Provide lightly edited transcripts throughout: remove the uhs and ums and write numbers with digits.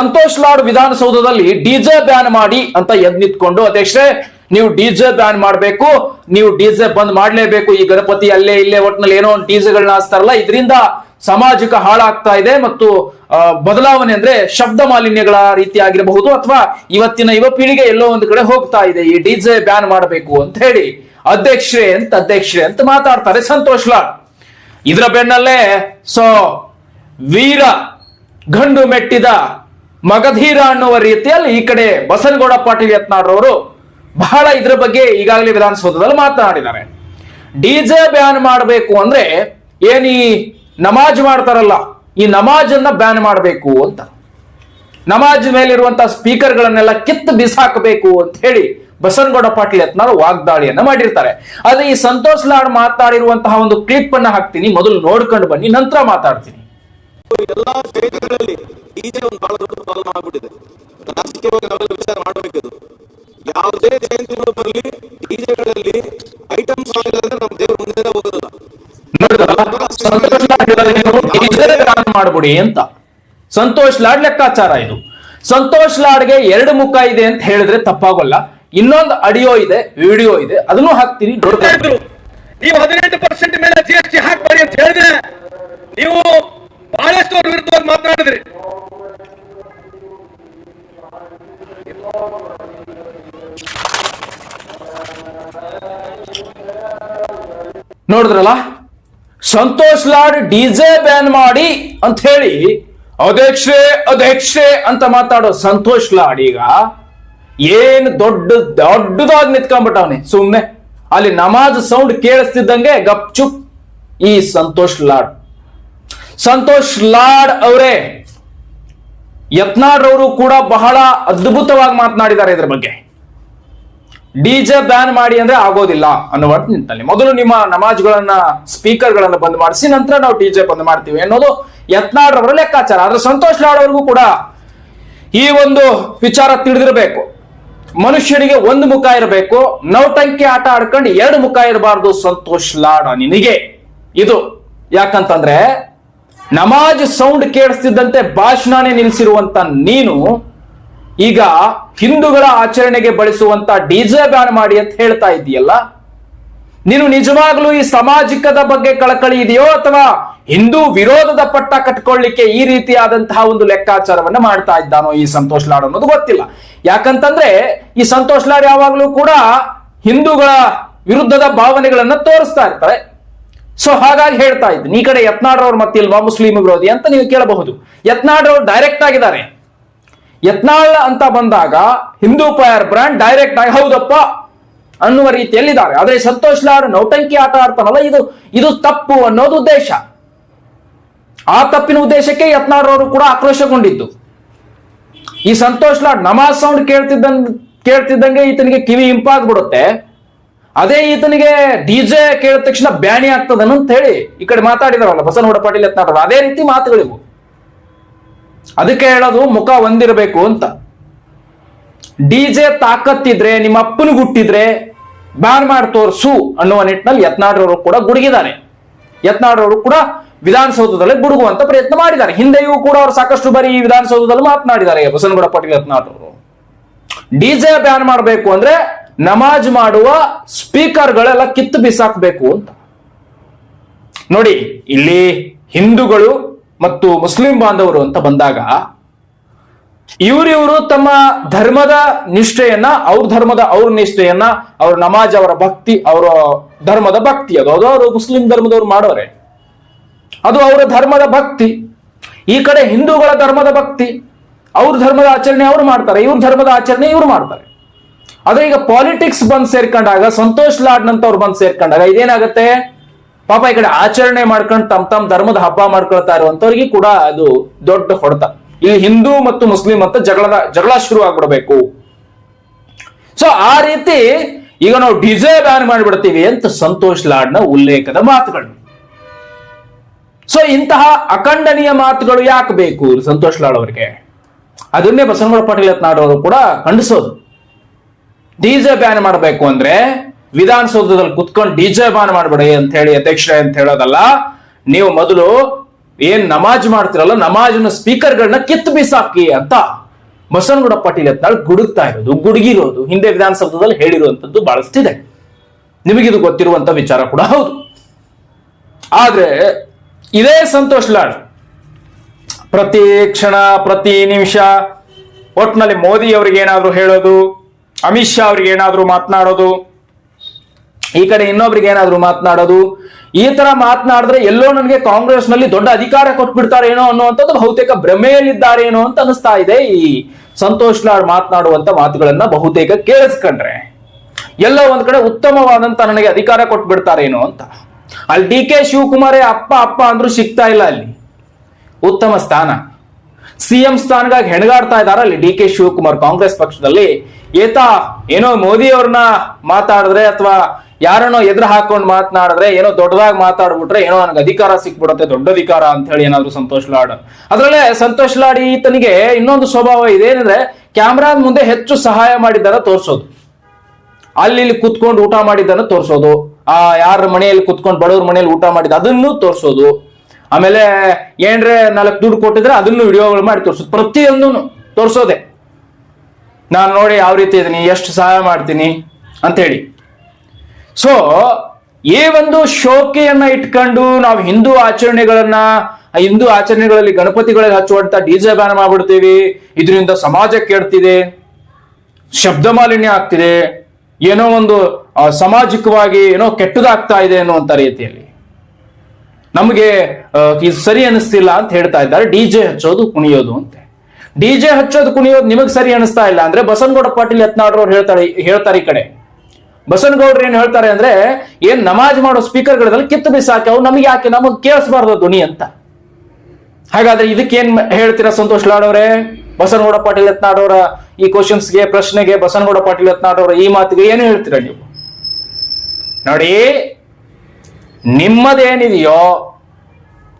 ಸಂತೋಷ್ ಲಾಡ್ ವಿಧಾನಸೌಧದಲ್ಲಿ DJ ban ಮಾಡಿ ಅಂತ ಎದ್ ನಿಂತ್ಕೊಂಡು, ಅಧ್ಯಕ್ಷರೇ ನೀವು ಡಿಜೆ ಬ್ಯಾನ್ ಮಾಡಬೇಕು, ನೀವು ಡಿಜೆ ಬಂದ್ ಮಾಡ್ಲೇಬೇಕು, ಈ ಗಣಪತಿ ಅಲ್ಲೇ ಇಲ್ಲೇ ಒಟ್ಟಿನಲ್ಲಿ ಏನೋ ಒಂದು ಡಿಜೆಗಳನ್ನ ಹಾಸ್ತಾರಲ್ಲ, ಇದರಿಂದ ಸಾಮಾಜಿಕ ಹಾಳಾಗ್ತಾ ಇದೆ ಮತ್ತು ಬದಲಾವಣೆ ಅಂದ್ರೆ ಶಬ್ದ ಮಾಲಿನ್ಯಗಳ ರೀತಿ ಆಗಿರಬಹುದು ಅಥವಾ ಇವತ್ತಿನ ಯುವ ಪೀಳಿಗೆ ಎಲ್ಲೋ ಒಂದು ಕಡೆ ಹೋಗ್ತಾ ಇದೆ, ಈ ಡಿಜೆ ಬ್ಯಾನ್ ಮಾಡಬೇಕು ಅಂತ ಹೇಳಿ ಅಧ್ಯಕ್ಷರೇ ಅಂತ ಮಾತಾಡ್ತಾರೆ ಸಂತೋಷ್ ಲಾಡ್. ಇದರ ಬೆನ್ನಲ್ಲೇ ವೀರ ಗಂಡು ಮೆಟ್ಟಿದ ಮಗಧೀರ ಅನ್ನುವ ರೀತಿಯಲ್ಲಿ ಈ ಕಡೆ ಬಸನಗೌಡ ಪಾಟೀಲ್ ಯತ್ನಾಳ್ ಅವರು ಬಹಳ ಇದ್ರ ಬಗ್ಗೆ ಈಗಾಗಲೇ ವಿಧಾನಸೌಧದಲ್ಲಿ ಮಾತನಾಡಿದ್ದಾರೆ. ಡಿಜೆ ಬ್ಯಾನ್ ಮಾಡಬೇಕು ಅಂದ್ರೆ ಈ ನಮಾಜ್ ಮಾಡ್ತಾರಲ್ಲ, ಈ ನಮಾಜ್ ಅನ್ನ ಬ್ಯಾನ್ ಮಾಡಬೇಕು ಅಂತ, ನಮಾಜ್ ಮೇಲಿರುವಂತಹ ಸ್ಪೀಕರ್ಗಳನ್ನೆಲ್ಲ ಕಿತ್ತು ಬಿಸಾಕಬೇಕು ಅಂತ ಹೇಳಿ ಬಸನಗೌಡ ಪಾಟೀಲ್ ಯತ್ನಾಳ್ ವಾಗ್ದಾಳಿಯನ್ನ ಮಾಡಿರ್ತಾರೆ. ಆದ್ರೆ ಈ ಸಂತೋಷ್ ಲಾಡ್ ಮಾತಾಡಿರುವಂತಹ ಒಂದು ಕ್ಲಿಪ್ ಅನ್ನ ಹಾಕ್ತೀನಿ, ಮೊದಲು ನೋಡ್ಕೊಂಡು ಬನ್ನಿ, ನಂತರ ಮಾತಾಡ್ತೀನಿ. ಎಲ್ಲಾ ಜಯಂತಿಗಳಲ್ಲಿ ಡಿಜೆ ಒಂದು ಬಹಳ ದೊಡ್ಡ ಪಾಲನೆ ಆಗ್ಬಿಟ್ಟಿದೆ. ರಾಜಕೀಯವಾಗಿ ನಾವೆಲ್ಲ ವಿಚಾರ ಮಾಡಬೇಕದು. ಯಾವುದೇ ಜಯಂತಿಗಳು ಬರಲಿ, ಡಿಜೆಗಳಲ್ಲಿ ಐಟಮ್ ಸಾಂಗ್ ಇಲ್ಲಂದ್ರೆ ನಮ್ಮ ದೇವ್ರ ಮುಂದೆ ಹೋಗೋದಿಲ್ಲ. ಮಾಡ್ಬಿಡಿ ಅಂತ ಸಂತೋಷ್ ಲಾಡ್ ಲೆಕ್ಕಾಚಾರ ಇದು. ಸಂತೋಷ್ ಲಾಡ್ಗೆ ಎರಡು ಮುಖ ಇದೆ ಅಂತ ಹೇಳಿದ್ರೆ ತಪ್ಪಾಗಲ್ಲ. ಇನ್ನೊಂದು ಆಡಿಯೋ ಇದೆ, ವಿಡಿಯೋ ಇದೆ, ಅದನ್ನು ಹಾಕ್ತೀನಿ. ನೀವು 18% ಮೇಲೆ GST ಹಾಕ್ಬೇಡಿ ಅಂತ ಹೇಳಿದ್ರೆ ನೀವು ಬಹಳಷ್ಟು ಅವ್ರ ವಿರುದ್ಧವಾಗಿ ಮಾತನಾಡಿದ್ರಿ. ನೋಡಿದ್ರಲ್ಲ, ಸಂತೋಷ್ ಲಾಡ್ ಡಿಜೆ ಬ್ಯಾನ್ ಮಾಡಿ ಅಂತ ಹೇಳಿ ಅಧ್ಯಕ್ಷೆ ಅಂತ ಮಾತಾಡೋ ಸಂತೋಷ್ ಲಾಡ್ ಈಗ ಏನ್ ದೊಡ್ಡದಾಗಿ ನಿಂತ್ಕೊಂಡ್ಬಿಟ್ಟವನೆ. ಸುಮ್ನೆ ಅಲ್ಲಿ ನಮಾಜ್ ಸೌಂಡ್ ಕೇಳಿಸ್ತಿದ್ದಂಗೆ ಗಪ್ ಚುಪ್ ಈ ಸಂತೋಷ್ ಲಾಡ್ ಅವರೇ, ಯತ್ನಾಳ್ ಅವರು ಕೂಡ ಬಹಳ ಅದ್ಭುತವಾಗಿ ಮಾತನಾಡಿದ್ದಾರೆ ಇದ್ರ ಬಗ್ಗೆ. ಡಿಜೆ ಬ್ಯಾನ್ ಮಾಡಿ ಅಂದ್ರೆ ಆಗೋದಿಲ್ಲ ಅನ್ನುವ ನಿಂತಲ್ಲಿ ಮೊದಲು ನಿಮ್ಮ ನಮಾಜ್ಗಳನ್ನ ಸ್ಪೀಕರ್ಗಳನ್ನ ಬಂದ್ ಮಾಡಿಸಿ ನಂತರ ನಾವು ಡಿಜೆ ಬಂದ್ ಮಾಡ್ತೀವಿ ಅನ್ನೋದು ಯತ್ನಾಳ್ ಅವರ ಲೆಕ್ಕಾಚಾರ. ಆದ್ರೆ ಸಂತೋಷ್ ಲಾಡ್ ಅವ್ರಿಗೂ ಕೂಡ ಈ ಒಂದು ವಿಚಾರ ತಿಳಿದಿರಬೇಕು. ಮನುಷ್ಯನಿಗೆ ಒಂದು ಮುಖ ಇರಬೇಕು, ನೌಟಂಕಿ ಆಟ ಆಡ್ಕೊಂಡು ಎರಡು ಮುಖ ಇರಬಾರ್ದು ಸಂತೋಷ್ ಲಾಡ್ ನಿನಗೆ. ಇದು ಯಾಕಂತಂದ್ರೆ ನಮಾಜ್ ಸೌಂಡ್ ಕೇಳಿಸ್ತಿದ್ದಂತೆ ಭಾಷಣನೇ ನಿಲ್ಲಿಸಿರುವಂತ ನೀನು ಈಗ ಹಿಂದೂಗಳ ಆಚರಣೆಗೆ ಬಳಸುವಂತ ಡಿಜೆ ಬ್ಯಾನ್ ಮಾಡಿ ಅಂತ ಹೇಳ್ತಾ ಇದ್ದೀಯಲ್ಲ, ನೀನು ನಿಜವಾಗ್ಲೂ ಈ ಸಾಮಾಜಿಕದ ಬಗ್ಗೆ ಕಳಕಳಿ ಇದೆಯೋ ಅಥವಾ ಹಿಂದೂ ವಿರೋಧದ ಪಟ್ಟ ಕಟ್ಕೊಳ್ಳಿಕ್ಕೆ ಈ ರೀತಿಯಾದಂತಹ ಒಂದು ಲೆಕ್ಕಾಚಾರವನ್ನ ಮಾಡ್ತಾ ಇದ್ದಾನೋ ಈ ಸಂತೋಷ್ ಲಾಡ್ ಅನ್ನೋದು ಗೊತ್ತಿಲ್ಲ. ಯಾಕಂತಂದ್ರೆ ಈ ಸಂತೋಷ್ ಲಾಡ್ ಯಾವಾಗ್ಲೂ ಕೂಡ ಹಿಂದೂಗಳ ವಿರುದ್ಧದ ಭಾವನೆಗಳನ್ನ ತೋರಿಸ್ತಾ ಇರ್ತಾರೆ. ಹಾಗಾಗಿ ಹೇಳ್ತಾ ಇದ್ದೀನಿ, ಈ ಕಡೆ ಯತ್ನಾಳ್ ಅವ್ರು ಮತ್ತಿಲ್ವಾ ಮುಸ್ಲಿಂ ವಿರೋಧಿ ಅಂತ ನೀವು ಕೇಳಬಹುದು. ಯತ್ನಾಳ್ ಅವರು ಡೈರೆಕ್ಟ್ ಆಗಿದ್ದಾರೆ. ಯತ್ನಾಳ್ ಅಂತ ಬಂದಾಗ ಹಿಂದೂ ಫೈರ್ ಬ್ರ್ಯಾಂಡ್ ಡೈರೆಕ್ಟ್ ಆಗಿ ಹೌದಪ್ಪ ಅನ್ನುವ ರೀತಿಯಲ್ಲಿದ್ದಾರೆ. ಆದ್ರೆ ಸಂತೋಷ್ ಲಾಡ್ ನೌಟಂಕಿ ಆಟ ಆಡ್ತಾನಲ್ಲ, ಇದು ತಪ್ಪು ಅನ್ನೋದು ಉದ್ದೇಶ. ಆ ತಪ್ಪಿನ ಉದ್ದೇಶಕ್ಕೆ ಯತ್ನಾಳ್ ಅವರು ಕೂಡ ಆಕ್ರೋಶಗೊಂಡಿದ್ದು. ಈ ಸಂತೋಷ್ ಲಾಡ್ ನಮಾಜ್ ಸೌಂಡ್ ಕೇಳ್ತಿದ್ದಂಗೆ ಈತನಿಗೆ ಕಿವಿ ಇಂಪಾಗ್ಬಿಡುತ್ತೆ. ಅದೇ ಈತನಿಗೆ ಡಿಜೆ ಕೇಳಿದ ತಕ್ಷಣ ಬ್ಯಾನಿ ಆಗ್ತದನ್ನು ಅಂತ ಹೇಳಿ ಈ ಕಡೆ ಮಾತಾಡಿದಾರಲ್ಲ ಬಸನಗೌಡ ಪಾಟೀಲ್ ಯತ್ನಾಳ್, ಅದೇ ರೀತಿ ಮಾತುಗಳಿವು. ಅದಕ್ಕೆ ಹೇಳೋದು ಮುಖ ಒಂದಿರಬೇಕು ಅಂತ. ಡಿಜೆ ತಾಕತ್ತಿದ್ರೆ ನಿಮ್ಮ ಅಪ್ಪನ ಗುಟ್ಟಿದ್ರೆ ಬ್ಯಾನ್ ಮಾಡಿ ತೋರ್ಸು ಅನ್ನುವ ನಿಟ್ಟಿನಲ್ಲಿ ಯತ್ನಾಳ್ ಅವರು ಕೂಡ ಗುಡುಗಿದ್ದಾರೆ. ಯತ್ನಾಳ್ ಅವರು ಕೂಡ ವಿಧಾನಸೌಧದಲ್ಲಿ ಗುಡುಗುವಂತ ಪ್ರಯತ್ನ ಮಾಡಿದ್ದಾರೆ. ಹಿಂದೆಯೂ ಕೂಡ ಅವರು ಸಾಕಷ್ಟು ಬಾರಿ ಈ ವಿಧಾನಸೌಧದಲ್ಲಿ ಮಾತನಾಡಿದ್ದಾರೆ ಬಸನಗೌಡ ಪಾಟೀಲ್ ಯತ್ನಾಳ್ ಅವರು. ಡಿಜೆ ಬ್ಯಾನ್ ಮಾಡಬೇಕು ಅಂದ್ರೆ ನಮಾಜ್ ಮಾಡುವ ಸ್ಪೀಕರ್ಗಳೆಲ್ಲ ಕಿತ್ತು ಬಿಸಾಕ್ಬೇಕು ಅಂತ. ನೋಡಿ, ಇಲ್ಲಿ ಹಿಂದೂಗಳು ಮತ್ತು ಮುಸ್ಲಿಂ ಬಾಂಧವರು ಅಂತ ಬಂದಾಗ ಇವರು ತಮ್ಮ ಧರ್ಮದ ನಿಷ್ಠೆಯನ್ನ, ಅವ್ರ ನಿಷ್ಠೆಯನ್ನ, ಅವ್ರ ನಮಾಜ್, ಅವರ ಭಕ್ತಿ, ಅವರ ಧರ್ಮದ ಭಕ್ತಿ ಅದು ಅವರು ಮುಸ್ಲಿಂ ಧರ್ಮದವ್ರು ಮಾಡೋರೆ, ಅದು ಅವರ ಧರ್ಮದ ಭಕ್ತಿ. ಈ ಕಡೆ ಹಿಂದೂಗಳ ಧರ್ಮದ ಭಕ್ತಿ, ಅವ್ರ ಧರ್ಮದ ಆಚರಣೆ ಅವ್ರು ಮಾಡ್ತಾರೆ, ಇವ್ರ ಧರ್ಮದ ಆಚರಣೆ ಇವ್ರು ಮಾಡ್ತಾರೆ. ಆದ್ರೆ ಈಗ ಪಾಲಿಟಿಕ್ಸ್ ಬಂದ್ ಸೇರ್ಕೊಂಡಾಗ, ಸಂತೋಷ್ ಲಾಡ್ ನಂತವ್ರು ಬಂದ್ ಸೇರ್ಕೊಂಡಾಗ ಇದೇನಾಗತ್ತೆ, ಪಾಪ ಈ ಕಡೆ ಆಚರಣೆ ಮಾಡ್ಕೊಂಡು ತಮ್ಮ ಧರ್ಮದ ಹಬ್ಬ ಮಾಡ್ಕೊಳ್ತಾ ಇರುವಂತವ್ರಿಗೆ ಕೂಡ ಅದು ದೊಡ್ಡ ಹೊಡೆತ. ಇಲ್ಲಿ ಹಿಂದೂ ಮತ್ತು ಮುಸ್ಲಿಂ ಅಂತ ಜಗಳ ಶುರು ಆಗ್ಬಿಡ್ಬೇಕು. ಆ ರೀತಿ ಈಗ ನಾವು ಡಿಜೆ ಬ್ಯಾನ್ ಮಾಡಿಬಿಡ್ತೀವಿ ಅಂತ ಸಂತೋಷ್ ಲಾಡ್ನ ಉಲ್ಲೇಖದ ಮಾತುಗಳು. ಇಂತಹ ಅಖಂಡನೀಯ ಮಾತುಗಳು ಯಾಕೆ ಬೇಕು ಸಂತೋಷ್ ಲಾಡ್ ಅವರಿಗೆ? ಅದನ್ನೇ ಬಸನಗೌಡ ಪಾಟೀಲ್ ಯತ್ನಾಳ್ ಅವರು ಕೂಡ ಖಂಡಿಸೋದು. ಡಿಜೆ ಬ್ಯಾನ್ ಮಾಡಬೇಕು ಅಂದ್ರೆ ವಿಧಾನಸೌಧದಲ್ಲಿ ಕುತ್ಕೊಂಡು ಡಿಜೆ ಬ್ಯಾನ್ ಮಾಡಬೇಡಿ ಅಂತ ಹೇಳಿ ಅಧ್ಯಕ್ಷರೇ ಅಂತ ಹೇಳೋದಲ್ಲ. ನೀವು ಮೊದಲು ಏನ್ ನಮಾಜ್ ಮಾಡ್ತಿರಲ್ಲ, ನಮಾಜ್ನ ಸ್ಪೀಕರ್ಗಳನ್ನ ಕಿತ್ತು ಬಿಸಾಕಿ ಅಂತ ಬಸನಗೌಡ ಪಾಟೀಲ್ ಯತ್ನಾಳ್ ಗುಡುಗ್ತಾ ಇರೋದು, ಗುಡುಗಿರೋದು ಹಿಂದೆ ವಿಧಾನಸೌಧದಲ್ಲಿ ಹೇಳಿರುವಂತದ್ದು ಬಹಳಷ್ಟಿದೆ. ನಿಮಗಿದು ಗೊತ್ತಿರುವಂತ ವಿಚಾರ ಕೂಡ ಹೌದು. ಆದ್ರೆ ಇದೇ ಸಂತೋಷ್ ಲಾಡ್ ಪ್ರತಿ ಕ್ಷಣ ಪ್ರತಿ ನಿಮಿಷ ಒಟ್ಟಿನಲ್ಲಿ ಮೋದಿ ಅವ್ರಿಗೆ ಏನಾದ್ರು ಹೇಳೋದು, ಅಮಿತ್ ಶಾ ಅವ್ರಿಗೆ ಏನಾದ್ರು ಮಾತನಾಡೋದು, ಈ ಕಡೆ ಇನ್ನೊಬ್ರಿಗೆ ಏನಾದ್ರು ಮಾತನಾಡೋದು, ಈ ತರ ಮಾತನಾಡಿದ್ರೆ ಎಲ್ಲೋ ನನಗೆ ಕಾಂಗ್ರೆಸ್ ನಲ್ಲಿ ದೊಡ್ಡ ಅಧಿಕಾರ ಕೊಟ್ಬಿಡ್ತಾರೇನೋ ಅನ್ನುವಂಥದ್ದು ಬಹುತೇಕ ಭ್ರಮೆಯಲ್ಲಿದ್ದಾರೇನೋ ಅಂತ ಅನಿಸ್ತಾ ಇದೆ. ಈ ಸಂತೋಷ್ ಲಾಡ್ ಮಾತನಾಡುವಂತ ಮಾತುಗಳನ್ನ ಬಹುತೇಕ ಕೇಳಿಸ್ಕೊಂಡ್ರೆ ಎಲ್ಲೋ ಒಂದ್ ಕಡೆ ಉತ್ತಮವಾದಂತ ನನಗೆ ಅಧಿಕಾರ ಕೊಟ್ಬಿಡ್ತಾರೇನೋ ಅಂತ. ಅಲ್ಲಿ ಡಿ ಕೆ ಶಿವಕುಮಾರೇ ಅಪ್ಪ ಅಪ್ಪ ಅಂದ್ರೂ ಸಿಗ್ತಾ ಇಲ್ಲ ಅಲ್ಲಿ ಉತ್ತಮ ಸ್ಥಾನ. ಸಿಎಂ ಸ್ಥಾನಗಾಗಿ ಹೆಣಗಾಡ್ತಾ ಇದಾರ ಅಲ್ಲಿ ಡಿ ಕೆ ಶಿವಕುಮಾರ್ ಕಾಂಗ್ರೆಸ್ ಪಕ್ಷದಲ್ಲಿ. ಏನೋ ಮೋದಿ ಅವ್ರನ್ನ ಮಾತಾಡಿದ್ರೆ ಅಥವಾ ಯಾರನ್ನೋ ಎದುರು ಹಾಕೊಂಡು ಮಾತನಾಡಿದ್ರೆ, ಏನೋ ದೊಡ್ಡದಾಗಿ ಮಾತಾಡ್ಬಿಟ್ರೆ ಏನೋ ನನಗೆ ಅಧಿಕಾರ ಸಿಕ್ಬಿಡುತ್ತೆ, ದೊಡ್ಡ ಅಧಿಕಾರ ಅಂತ ಹೇಳಿ ಏನಾದ್ರು ಸಂತೋಷ್ ಲಾಡ್. ಅದ್ರಲ್ಲೇ ಸಂತೋಷ್ ಲಾಡ್ ಈತನಿಗೆ ಇನ್ನೊಂದು ಸ್ವಭಾವ ಇದೆ, ಏನಂದ್ರೆ ಕ್ಯಾಮ್ರಾದ ಮುಂದೆ ಹೆಚ್ಚು ಸಹಾಯ ಮಾಡಿದ್ದಾರ ತೋರ್ಸೋದು, ಅಲ್ಲಿ ಕುತ್ಕೊಂಡು ಊಟ ಮಾಡಿದ್ದನ್ನು ತೋರ್ಸೋದು, ಯಾರ ಮನೆಯಲ್ಲಿ ಕುತ್ಕೊಂಡು ಬಡವ್ರ ಮನೆಯಲ್ಲಿ ಊಟ ಮಾಡಿದ ಅದನ್ನು ತೋರ್ಸೋದು, ಆಮೇಲೆ ಏನ್ರೆ 4 ದುಡ್ಡು ಕೊಟ್ಟಿದ್ರೆ ಅದನ್ನು ವಿಡಿಯೋಗಳು ಮಾಡಿ ತೋರ್ಸೋದು, ಪ್ರತಿಯೊಂದು ತೋರ್ಸೋದೆ. ನಾನು ನೋಡಿ ಯಾವ ರೀತಿ ಇದೀನಿ, ಎಷ್ಟು ಸಹಾಯ ಮಾಡ್ತೀನಿ ಅಂತ ಹೇಳಿ. ಸೊ ಈ ಒಂದು ಶೋಕಿಯನ್ನ ಇಟ್ಕೊಂಡು ನಾವು ಹಿಂದೂ ಆಚರಣೆಗಳಲ್ಲಿ ಗಣಪತಿಗಳಿಗೆ ಹಚ್ಚುವಂತ ಡಿಜೆ ಬ್ಯಾನ್ ಮಾಡ್ಬಿಡ್ತೀವಿ, ಇದರಿಂದ ಸಮಾಜ ಕೆಡ್ತಿದೆ, ಶಬ್ದ ಮಾಲಿನ್ಯ ಆಗ್ತಿದೆ, ಏನೋ ಒಂದು ಸಾಮಾಜಿಕವಾಗಿ ಏನೋ ಕೆಟ್ಟದಾಗ್ತಾ ಇದೆ ಅನ್ನುವಂತ ರೀತಿಯಲ್ಲಿ ನಮಗೆ ಇದು ಸರಿ ಅನಿಸ್ತಿಲ್ಲ ಅಂತ ಹೇಳ್ತಾ ಇದ್ದಾರೆ. ಡಿಜೆ ಹಚ್ಚೋದು ಕುಣಿಯೋದು ಅಂತೆ. ಡಿಜೆ ಹಚ್ಚೋದು ಕುಣಿಯೋದು ನಿಮಗ್ ಸರಿ ಅನಿಸ್ತಾ ಇಲ್ಲ ಅಂದ್ರೆ ಬಸನಗೌಡ ಪಾಟೀಲ್ ಯತ್ನಾಳ್ ಅವ್ರು ಹೇಳ್ತಾರೆ ಈ ಕಡೆ. ಬಸನಗೌಡ್ರು ಏನ್ ಹೇಳ್ತಾರೆ ಅಂದ್ರೆ, ಏನ್ ನಮಾಜ್ ಮಾಡೋ ಸ್ಪೀಕರ್ಗಳಲ್ಲಿ ಕಿತ್ತು ಬಿಸಾಕಿ ಅವು ನಮಗೆ ಯಾಕೆ, ನಮಗ್ ಕೇಳಿಸಬಾರ್ದು ಧ್ವನಿ ಅಂತ. ಹಾಗಾದ್ರೆ ಇದಕ್ಕೇನ್ ಹೇಳ್ತೀರಾ ಸಂತೋಷ್ ಲಾಡ್ ಅವರೇ? ಬಸನಗೌಡ ಪಾಟೀಲ್ ಯತ್ನಾಳ್ ಅವರ ಈ ಕ್ವಶನ್ಸ್ಗೆ, ಪ್ರಶ್ನೆಗೆ ಬಸನಗೌಡ ಪಾಟೀಲ್ ಯತ್ನಾಳ್ ಅವರ ಈ ಮಾತಿಗೆ ಏನು ಹೇಳ್ತೀರಾ ನೀವು? ನೋಡಿ, ನಿಮ್ಮದೇನಿದೆಯೋ,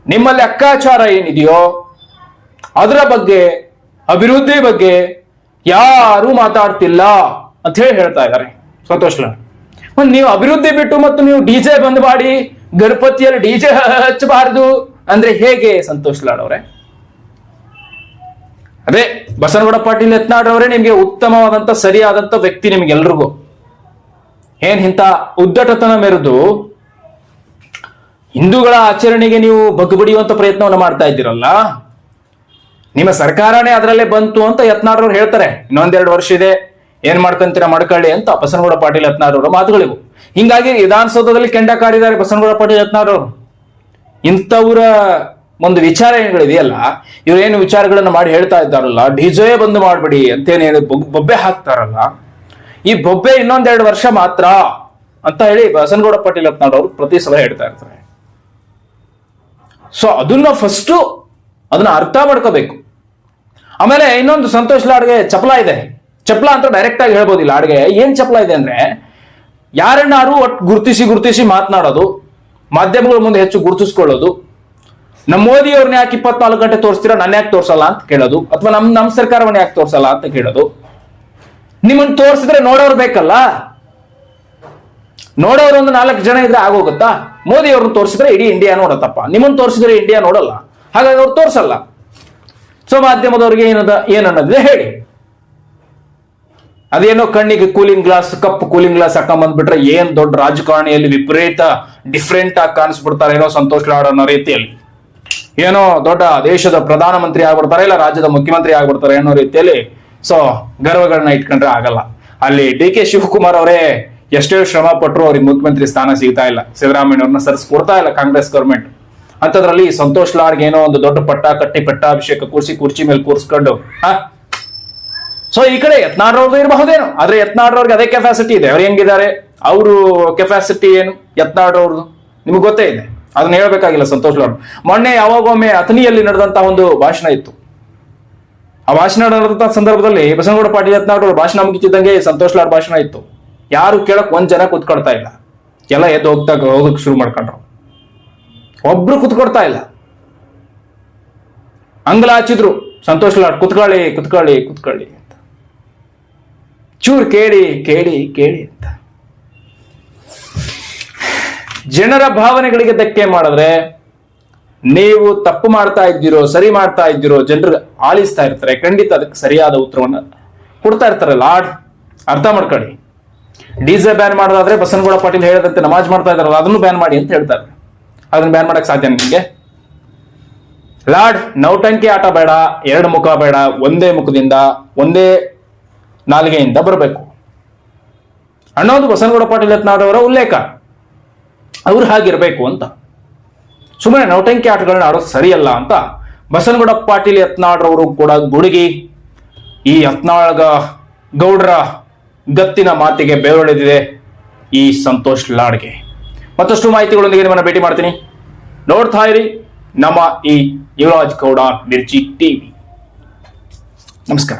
ನಿಮ್ಮ ಲೆಕ್ಕಾಚಾರ ಏನಿದೆಯೋ ಅದರ ಬಗ್ಗೆ, ಅಭಿವೃದ್ಧಿ ಬಗ್ಗೆ ಯಾರು ಮಾತಾಡ್ತಿಲ್ಲ ಅಂತ ಹೇಳ್ತಾ ಇದ್ದಾರೆ ಸಂತೋಷ್ ಲಾಡ್. ನೀವು ಅಭಿವೃದ್ಧಿ ಬಿಟ್ಟು ಮತ್ತು ನೀವು ಡಿಜೆ ಬಂದ್ ಮಾಡಿ ಗಣಪತಿಯಲ್ಲಿ ಡಿಜೆ ಹಚ್ಚಬಾರದು ಅಂದ್ರೆ ಹೇಗೆ ಸಂತೋಷ್ ಲಾಡ್ ಅವರೇ? ಅದೇ ಬಸನಗೌಡ ಪಾಟೀಲ್ ಯತ್ನಾಳ್ ಅವರೇ ನಿಮ್ಗೆ ಉತ್ತಮವಾದಂತ ಸರಿಯಾದಂತ ವ್ಯಕ್ತಿ. ನಿಮ್ಗೆಲ್ರಿಗೂ ಏನ್ ಇಂಥ ಉದ್ದಟತನ ಮೆರೆದು ಹಿಂದೂಗಳ ಆಚರಣೆಗೆ ನೀವು ಬಗ್ಗುಬಡಿಯುವಂತ ಪ್ರಯತ್ನವನ್ನು ಮಾಡ್ತಾ ಇದ್ದೀರಲ್ಲ, ನಿಮ್ಮ ಸರ್ಕಾರನೇ ಅದರಲ್ಲೇ ಬಂತು ಅಂತ ಯತ್ನಾಳ್ ಅವ್ರು ಹೇಳ್ತಾರೆ. ಇನ್ನೊಂದೆರಡು ವರ್ಷ ಇದೆ, ಏನ್ ಮಾಡ್ಕೊಂತೀರಾ ಮಾಡ್ಕೊಳ್ಳಿ ಅಂತ ಬಸನಗೌಡ ಪಾಟೀಲ್ ಯತ್ನಾಳ್ ಅವರ ಮಾತುಗಳಿವು. ಹಿಂಗಾಗಿ ವಿಧಾನಸೌಧದಲ್ಲಿ ಕೆಂಡ ಕಾರಿದ್ದಾರೆ ಬಸನಗೌಡ ಪಾಟೀಲ್ ಯತ್ನಾಳ್ ಅವರು. ಇಂಥವ್ರ ಒಂದು ವಿಚಾರ ಏನುಗಳಿದೆಯಲ್ಲ, ಇವ್ರೇನು ವಿಚಾರಗಳನ್ನ ಮಾಡಿ ಹೇಳ್ತಾ ಇದ್ದಾರಲ್ಲ, ಡಿಜೆ ಬಂದ್ ಮಾಡ್ಬಿಡಿ ಅಂತೇನೇನು ಬೊಬ್ಬೆ ಹಾಕ್ತಾರಲ್ಲ, ಈ ಬೊಬ್ಬೆ ಇನ್ನೊಂದೆರಡು ವರ್ಷ ಮಾತ್ರ ಅಂತ ಹೇಳಿ ಬಸನಗೌಡ ಪಾಟೀಲ್ ಯತ್ನಾಳ್ ಅವರು ಪ್ರತಿ ಸಲ ಹೇಳ್ತಾ ಇರ್ತಾರೆ. ಸೊ ಅದನ್ನ ಅರ್ಥ ಮಾಡ್ಕೋಬೇಕು. ಆಮೇಲೆ ಇನ್ನೊಂದು ಸಂತೋಷ್ ಲಾಡ್ಗೆ ಚಪಲ ಇದೆ. ಚಪಲ ಅಂತ ಡೈರೆಕ್ಟ್ ಆಗಿ ಹೇಳ್ಬೋದು. ಲಾಡ್ಗೆ ಏನ್ ಚಪಲ ಇದೆ ಅಂದ್ರೆ, ಯಾರನ್ನಾರು ಒಟ್ಟು ಗುರುತಿಸಿ ಮಾತನಾಡೋದು, ಮಾಧ್ಯಮಗಳ ಮುಂದೆ ಹೆಚ್ಚು ಗುರುತಿಸ್ಕೊಳ್ಳೋದು, ನಮ್ಮ ಮೋದಿ ಅವ್ರನ್ನ ಯಾಕೆ 24 ಗಂಟೆ ತೋರಿಸ್ತೀರಾ, ನನ್ನ ಯಾಕೆ ತೋರ್ಸಲ್ಲ ಅಂತ ಕೇಳೋದು, ಅಥವಾ ನಮ್ಮ ಸರ್ಕಾರವನ್ನ ಯಾಕೆ ತೋರ್ಸಲ್ಲ ಅಂತ ಕೇಳೋದು. ನಿಮ್ಮನ್ನು ತೋರಿಸಿದ್ರೆ ನೋಡೋರು ಬೇಕಲ್ಲ, ನೋಡೋರು ಒಂದು 4 ಜನ ಇದ್ರೆ ಆಗೋಗುತ್ತಾ? ಮೋದಿ ಅವ್ರನ್ನ ತೋರಿಸಿದ್ರೆ ಇಡೀ ಇಂಡಿಯಾ ನೋಡತ್ತಪ್ಪ, ನಿಮ್ಮನ್ನು ತೋರಿಸಿದ್ರೆ ಇಂಡಿಯಾ ನೋಡಲ್ಲ, ಹಾಗಾಗಿ ಅವ್ರು ತೋರ್ಸಲ್ಲ. ಸೊ ಮಾಧ್ಯಮದವ್ರಿಗೆ ಏನನ್ನೋದಿದೆ ಹೇಳಿ. ಅದೇನೋ ಕಣ್ಣಿಗೆ ಕಪ್ಪು ಕೂಲಿಂಗ್ ಗ್ಲಾಸ್ ಹಾಕೊಂಡ್ಬಂದ್ಬಿಟ್ರೆ ಏನ್ ದೊಡ್ಡ ರಾಜಕಾರಣಿಯಲ್ಲಿ ವಿಪರೀತ ಡಿಫ್ರೆಂಟ್ ಆಗಿ ಕಾಣಿಸ್ಬಿಡ್ತಾರೆ ಏನೋ ಸಂತೋಷ್ ಲಾಡ್ ಅನ್ನೋ ರೀತಿಯಲ್ಲಿ, ಏನೋ ದೊಡ್ಡ ದೇಶದ ಪ್ರಧಾನಮಂತ್ರಿ ಆಗ್ಬಿಡ್ತಾರೆ, ಇಲ್ಲ ರಾಜ್ಯದ ಮುಖ್ಯಮಂತ್ರಿ ಆಗ್ಬಿಡ್ತಾರೆ ಅನ್ನೋ ರೀತಿಯಲ್ಲಿ. ಸೊ ಗರ್ವಗಳನ್ನ ಇಟ್ಕೊಂಡ್ರೆ ಆಗಲ್ಲ. ಅಲ್ಲಿ ಡಿ ಕೆ ಶಿವಕುಮಾರ್ ಅವರೇ ಎಷ್ಟೇ ಶ್ರಮ ಪಟ್ಟರು ಅವ್ರಿಗೆ ಮುಖ್ಯಮಂತ್ರಿ ಸ್ಥಾನ ಸಿಗ್ತಾ ಇಲ್ಲ, ಸಿದ್ದರಾಮಯ್ಯ ಅವ್ರನ್ನ ಸರಿಸ್ಕೊಡ್ತಾ ಇಲ್ಲ ಕಾಂಗ್ರೆಸ್ ಗವರ್ಮೆಂಟ್. ಅಂತದ್ರಲ್ಲಿ ಸಂತೋಷ್ ಲಾಡ್ಗೆ ಏನೋ ಒಂದು ದೊಡ್ಡ ಪಟ್ಟಾಭಿಷೇಕ ಕುರ್ಚಿ ಮೇಲೆ ಕೂರಿಸ್ಕೊಂಡು ಸೊ ಈ ಕಡೆ ಯತ್ನಾಳ್ ಅವ್ರದ್ದು ಇರಬಹುದೇನು, ಆದ್ರೆ ಯತ್ನಾಳ್ ಅವ್ರಿಗೆ ಅದೇ ಕೆಪಾಸಿಟಿ ಇದೆ. ಅವ್ರು ಹೆಂಗಿದ್ದಾರೆ, ಅವರು ಕೆಪಾಸಿಟಿ ಏನು ಯತ್ನಾಳ್ ಅವ್ರದ್ದು ನಿಮ್ಗೆ ಗೊತ್ತೇ ಇದೆ, ಅದನ್ನ ಹೇಳ್ಬೇಕಾಗಿಲ್ಲ ಸಂತೋಷ್ ಲಾಡ್. ಮೊನ್ನೆ ಯಾವಾಗೊಮ್ಮೆ ಅಥಣಿಯಲ್ಲಿ ನಡೆದಂತಹ ಒಂದು ಭಾಷಣ ಇತ್ತು. ಆ ಭಾಷಣ ನಡೆದಂತಹ ಸಂದರ್ಭದಲ್ಲಿ ಬಸನಗೌಡ ಪಾಟೀಲ್ ಯತ್ನಾಳ್ ಅವರು ಭಾಷಣ ಮುಗಿತಿದ್ದಂಗೆ ಸಂತೋಷ್ ಲಾಡ್ ಭಾಷಣ ಇತ್ತು. ಯಾರು ಕೇಳಕ್ 1 ಜನ ಕೂತ್ಕೊಳ್ತಾ ಇಲ್ಲ, ಎಲ್ಲ ಎದ್ದು ಹೋಗಕ್ ಶುರು ಮಾಡ್ಕೊಂಡ್ರು. ಒಬ್ರು ಕೂತ್ಕೊಡ್ತಾ ಇಲ್ಲ. ಅಂಗಲ ಹಚ್ಚಿದ್ರು ಸಂತೋಷ್ ಲಾಡ್, ಕುತ್ಕೊಳ್ಳಿ ಅಂತ. ಚೂರ್ ಕೇಳಿ ಅಂತ. ಜನರ ಭಾವನೆಗಳಿಗೆ ಧಕ್ಕೆ ಮಾಡಿದ್ರೆ ನೀವು ತಪ್ಪು ಮಾಡ್ತಾ ಇದ್ದೀರೋ ಸರಿ ಮಾಡ್ತಾ ಇದ್ದೀರೋ ಜನರು ಆಲಿಸ್ತಾ ಇರ್ತಾರೆ, ಖಂಡಿತ ಅದಕ್ಕೆ ಸರಿಯಾದ ಉತ್ತರವನ್ನ ಕೊಡ್ತಾ ಇರ್ತಾರೆ. ಲಾರ್ಡ್ ಅರ್ಥ ಮಾಡ್ಕೊಳ್ಳಿ. ಡಿಜೆ ಬ್ಯಾನ್ ಮಾಡೋದಾದ್ರೆ ಬಸನಗೌಡ ಪಾಟೀಲ್ ಹೇಳದಂತೆ ನಮಾಜ್ ಮಾಡ್ತಾ ಇದಾರಲ್ಲ ಅದನ್ನು ಬ್ಯಾನ್ ಮಾಡಿ ಅಂತ ಹೇಳ್ತಾರೆ. ಅದನ್ನ ಬ್ಯಾನ್ ಮಾಡಕ್ ಸಾಧ್ಯ ನಿಮಗೆ? ಲಾರ್ಡ್ ನೌಟಂಕಿ ಆಟ ಬೇಡ, ಎರಡು ಮುಖ ಬೇಡ, ಒಂದೇ ಮುಖದಿಂದ ಒಂದೇ ನಾಲಿಗೆಯಿಂದ ಬರಬೇಕು ಅನ್ನೋದು ಬಸನಗೌಡ ಪಾಟೀಲ್ ಯತ್ನಾಳ್ ಉಲ್ಲೇಖ. ಅವ್ರು ಹಾಗಿರ್ಬೇಕು ಅಂತ. ಸುಮ್ಮನೆ ನೌಟಂಕಿ ಆಟಗಳನ್ನ ಆಡೋದು ಸರಿಯಲ್ಲ ಅಂತ ಬಸನಗೌಡ ಪಾಟೀಲ್ ಯತ್ನಾಳ್ ಅವರು ಕೂಡ ಗುಡುಗಿ ಈ ಯತ್ನಾಳ್ ಗೌಡ್ರ ಗತ್ತಿನ ಮಾತಿಗೆ ಬೇರೊಳೆದಿದೆ ಈ ಸಂತೋಷ್ ಲಾಡ್ಗೆ. ಮತ್ತಷ್ಟು ಮಾಹಿತಿಗಳೊಂದಿಗೆ ನಿಮ್ಮನ್ನ ಭೇಟಿ ಮಾಡ್ತೀನಿ. ನೋಡ್ತಾ ಇರಿ ನಮ್ಮ ಈ ಯುವರಾಜ್ ಗೌಡ ಮಿರ್ಚಿ ಟಿವಿ. ನಮಸ್ಕಾರ.